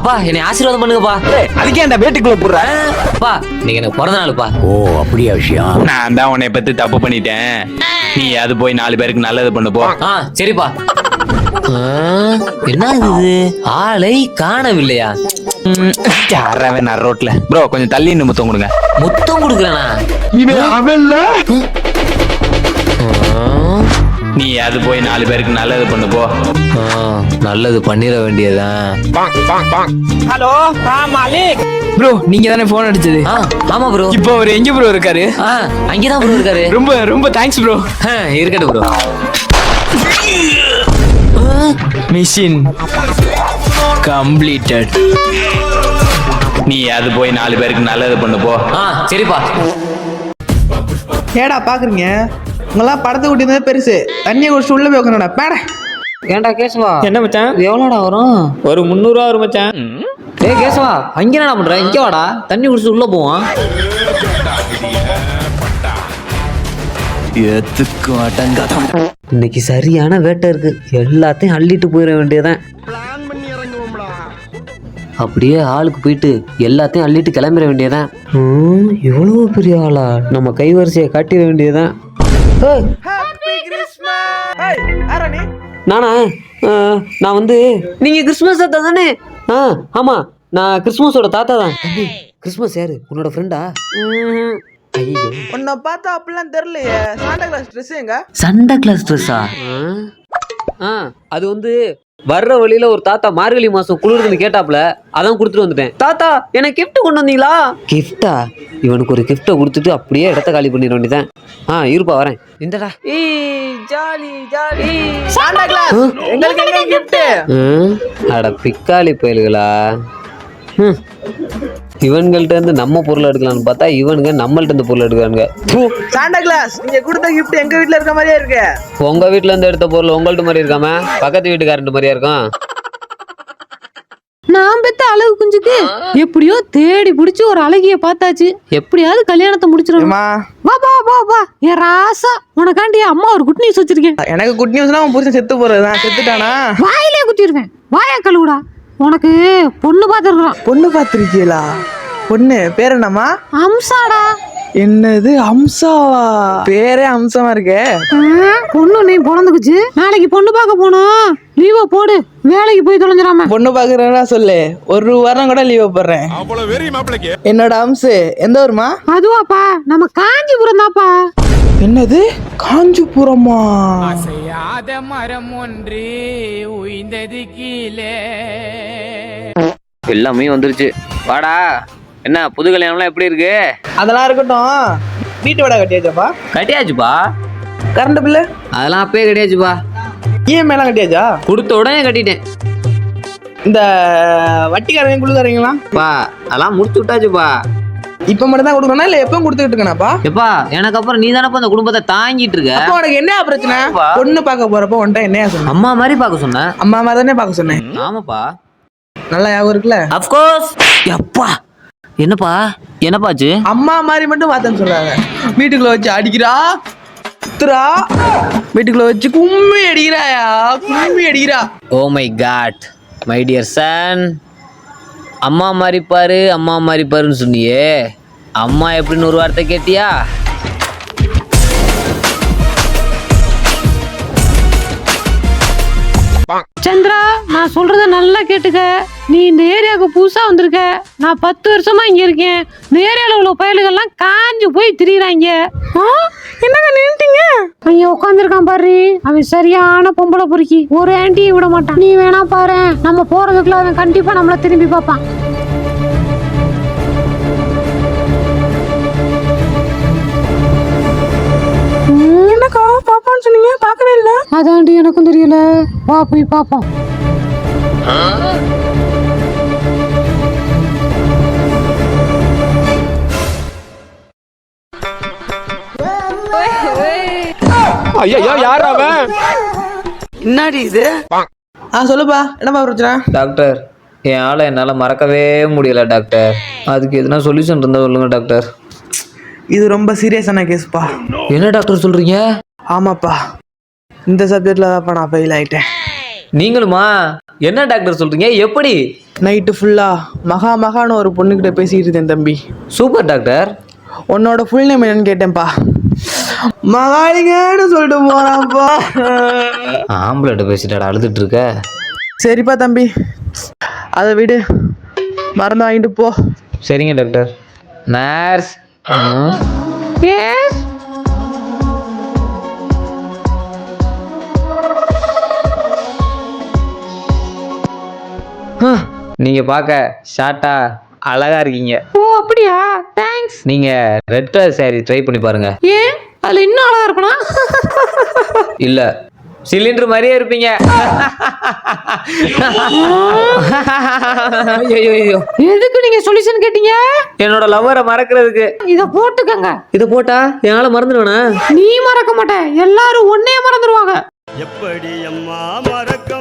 அப்பா என்னை ஆசீர்வாதம் பண்ணுங்கப்பா. அதுக்கே அந்த வேட்டுக்குள்ள போடுற. அப்பா இன்னைக்கு எனக்கு பிறந்த நாளுப்பா. ஓ அப்படியா விஷயம். நான் தான் உன்னை பத்தி தப்பு பண்ணிட்டேன். நீ அது போய் 4 பேருக்கு நல்லது பண்ணு போ. சரிப்பா. என்ன இது ஆளை காணவில்லையா? யாராவே நான் ரோட்ல ப்ரோ கொஞ்சம் தள்ளி நின்று முத்தம் கொடுங்க. முத்தம் கொடுக்குறேனா? நீ அது போய் 4 பேருக்கு நல்லது பண்ணு போ. நல்லது பண்ணிட வேண்டியதான். ஹலோ மாலிக் ப்ரோ, நீங்க தானே போன் அடிச்சது? ஆமா ப்ரோ. இப்போ அவர் எங்க ப்ரோ இருக்காரு? அங்கேதான் ப்ரோ இருக்காரு. ரொம்ப ரொம்ப தேங்க்ஸ் ப்ரோ. இருக்கட்டும் ப்ரோ. Machine completed. நீ அது போய் 4 பேருக்கு நல்லது பண்ணு போ. சரிப்பா. ஏடா பாக்குறீங்க, உங்கெல்லாம் படத்தை கூட்டி பெருசு, தண்ணியை குடிச்சு உள்ள போய் உட்காந்துடா பேட. ஏண்டா கேசவா? என்ன மச்சான்? எவ்வளோடா வரும்? ஒரு 300 ரூபா வரும் மச்சான். கேசவா அங்க என்ன பண்ற? இங்க வாடா, தண்ணி குடிச்சு உள்ள போவான். இன்னைக்கு சரியான வேட்டை இருக்கு, எல்லாத்தையும் அள்ளிட்டு போயிட வேண்டியதான். அப்படியே ஆளுக்கு போயிட்டு எல்லாத்தையும் அள்ளிட்டு கிளம்பிட வேண்டியதான். எவ்வளவு பெரிய ஆளா, நம்ம கைவரிசையை காட்டிட வேண்டியதான். நானா? நான் வந்து நீங்க கிறிஸ்துமஸ் தாத்தா தானே? ஆமா, நான் கிறிஸ்துமஸோட தாத்தா தான். கிறிஸ்துமஸ் யாரு? உன்னோட ஃப்ரெண்டா? உன்னை பார்த்தா அப்படிலாம் தெரியலையே. சாண்டா கிளாஸ் ட்ரெஸ் எங்க? சண்டா கிளாஸ் ட்ரெஸ்ஸா? அது வந்து வர்ற வழியில ஒரு தாத்தா மார்கழி மாசம் குளிர்னு கேட்டாப்ல, அதான் கொடுத்துட்டு வந்துட்டேன். தாத்தா எனக்கு கிஃப்ட் கொண்டு வந்தீங்களா? கிஃப்டா? இவனுக்கு ஒரு கிஃப்டை கொடுத்துட்டு அப்படியே இடத்த காலி பண்ணிட வேண்டியதான். இருப்பா வரேன். இந்தடா. ஜாலி ஜாலி சாண்டா கிளாஸ் எங்களுக்கு எங்க கிஃப்ட்? அட பிக்காளி பயல்களா. இவன்கள்ட்ட இருந்து நம்ம பொருள் எடுக்கலாம்னு பார்த்தா இவனுங்க நம்மள்ட்ட இருந்து பொருள் எடுக்கிறானுங்க. சாண்டா கிளாஸ் நீங்க கொடுத்த கிஃப்ட் எங்க வீட்ல இருக்க மாதிரியே இருக்கு. உங்க வீட்ல இருந்து எடுத்த பொருள் உங்கள்ட்ட மாதிரி இருக்காம பக்கத்து வீட்டுக்காரன்ட்டு மாதிரியா இருக்கும். நான் பெத்த அழகு குஞ்சுக்கு எப்படியோ தேடி பிடிச்சி ஒரு அழகிய பார்த்தாச்சு. எப்படியாவது கல்யாணத்தை முடிச்சிடணும். வா வா வா வா என் ராசா, உனக்காண்டி அம்மா ஒரு குட் நியூஸ் வச்சிருக்கேன். எனக்கு குட் நியூஸ்னா உன் புருஷன் செத்து போறதுதான். செத்துட்டானா? வாயிலே குத்திடுவேன். வாயா கழுவுடா. உனக்கு பொண்ணு பார்த்துருக்கான். பொண்ணு பார்த்துருக்கீங்களா? பொண்ணு பேர் என்னம்மா? அம்சாடா. என்னது அம்சாவா? பேரே அம்சமா இருக்கே. பொண்ணு நீ பிறந்துக்குச்சு. நாளைக்கு பொண்ணு பார்க்க போனோம். லீவ போடு, வேலைக்கு போய் தொலைஞ்சிடாம. பொண்ணு பாக்குறேன்னா சொல்லு, ஒரு வாரம் கூட லீவ் போடுறேன். என்னோட அம்சு எந்த ஊருமா? அதுவாப்பா நம்ம காஞ்சிபுரம் தான்ப்பா. என்னது காஞ்சிபுரமா? அசையாத மரம் ஒன்று உயிர்ந்தது கீழே. எல்லாமே வந்துருச்சு. வாடா. என்ன புது கல்யாணம்லாம் எப்படி இருக்கு? அதெல்லாம் இருக்கட்டும், வீட்டு வாடகை கட்டியாச்சாப்பா? கட்டியாச்சுப்பா. கரண்ட் பில்லு அதெல்லாம் அப்பயே கட்டியாச்சுப்பா. இஎம்ஐ எல்லாம் கட்டியாச்சா? கொடுத்த உடனே கட்டிட்டேன். இந்த வட்டிக்காரங்க கொடுக்குறீங்களா? அதெல்லாம் முடிச்சு விட்டாச்சுப்பா. இப்ப மட்டும் தான் கொடுக்கணும் இல்ல எப்பவும் கொடுத்துட்டு இருக்கேனாப்பா? எப்பா எனக்கு அப்புறம் நீ தானப்பா அந்த குடும்பத்தை தாங்கிட்டு இருக்க. அப்ப உனக்கு என்ன பிரச்சனை? பொண்ணு பார்க்க போறப்ப உன்ட்ட என்னையா சொன்ன? அம்மா மாதிரி பார்க்க சொன்னேன். அம்மா மாதிரி தானே பார்க்க சொன்னேன். ஆமாப்பா. நல்லா ஞாபகம் இருக்குல்ல? அப்கோர்ஸ். எப்பா என்னப்பா என்னப்பாச்சு? அம்மா மாதிரி மட்டும் பார்த்தேன்னு சொல்றாங்க. வீட்டுக்குள்ள வச்சு அடிக்கிறா, குத்துறா, வீட்டுக்குள்ள வச்சு கும்மி அடிக்கிறாயா, கும்மி அடிக்கிறா. Oh my God my dear son, அம்மா மாதிரி பாரு அம்மா மாதிரி பாருன்னு சொன்னியே, அம்மா எப்படின்னு ஒரு வார்த்தை கேட்டியா? சந்திரா, நான் சொல்றத நல்லா கேட்டுக்க. நீ இந்த ஏரியாவுக்கு புதுசா வந்திருக்க. நான் 10 வருஷமா இங்க இருக்கேன். இந்த ஏரியால உள்ள பயலுகள்லாம் காஞ்சு போய் திரியிறாங்க. என்னங்க நின்னுட்டீங்க? அங்க உட்காந்துருக்கான் பாரு, அவன் சரியான பொம்பளை பொறுக்கி. ஒரு ஆண்டியும் விட மாட்டான். நீ வேணா பாரு, நம்ம போறதுக்குள்ள அவன் கண்டிப்பா நம்மள திரும்பி பார்ப்பான். என்னக்கா பாப்பான்னு சொன்னீங்க, பார்க்கவே இல்ல. அதாண்டி எனக்கும் தெரியல. வா போய் பாப்போம். ஐயோ யார் அவன்? என்னடி இது? சொல்லுப்பா, என்னப்பா பிரச்சனை? டாக்டர், என் ஆளை என்னால் மறக்கவே முடியல டாக்டர். அதுக்கு எதுனா சொல்யூஷன் இருந்தால் சொல்லுங்க டாக்டர். இது ரொம்ப சீரியஸான கேஸ்ப்பா. என்ன டாக்டர் சொல்றீங்க? ஆமாப்பா, இந்த சப்ஜெக்ட்ல தான்ப்பா நான் ஃபெயில் ஆயிட்டேன். நீங்களுமா? என்ன டாக்டர் சொல்றீங்க? எப்படி? நைட்டு ஃபுல்லா மகான்னு ஒரு பொண்ணுகிட்ட பேசிக்கிட்டு இருந்தேன் தம்பி. Super doctor. உன்னோட ஃபுல் நேம் என்னன்னு கேட்டேன்ப்பா. மகாலிங்கன்னு சொல்லிட்டு போறான்ப்பா. ஆம்பளைட்ட பேசிட்டாடா அழுதுட்டு இருக்க. சரிப்பா தம்பி, அதை விடு, மருந்து வாங்கிட்டு போ. சரிங்க டாக்டர். நர்ஸ். எஸ். நீங்க பார்க்க ஷார்ட்டா அழகா இருக்கீங்க. ஓ அப்படியா? தேங்க்ஸ். நீங்க ரெட் கலர் saree ட்ரை பண்ணி பாருங்க. ஏன் அதுல இன்னும் அழகா இருக்கனா? இல்ல சிலிண்டர் மாதிரியே இருப்பீங்க. ஐயோ, எதுக்கு நீங்க சொல்யூஷன் கேட்டீங்க? என்னோட லவ்வரை மறக்கிறதுக்கு. இத போட்டுக்கங்க. இதை போட்டா என்னால மறந்துடுவேனா? நீ மறக்க மாட்ட, எல்லாரும் உன்னையே மறந்துடுவாங்க. எப்படி அம்மா மறக்க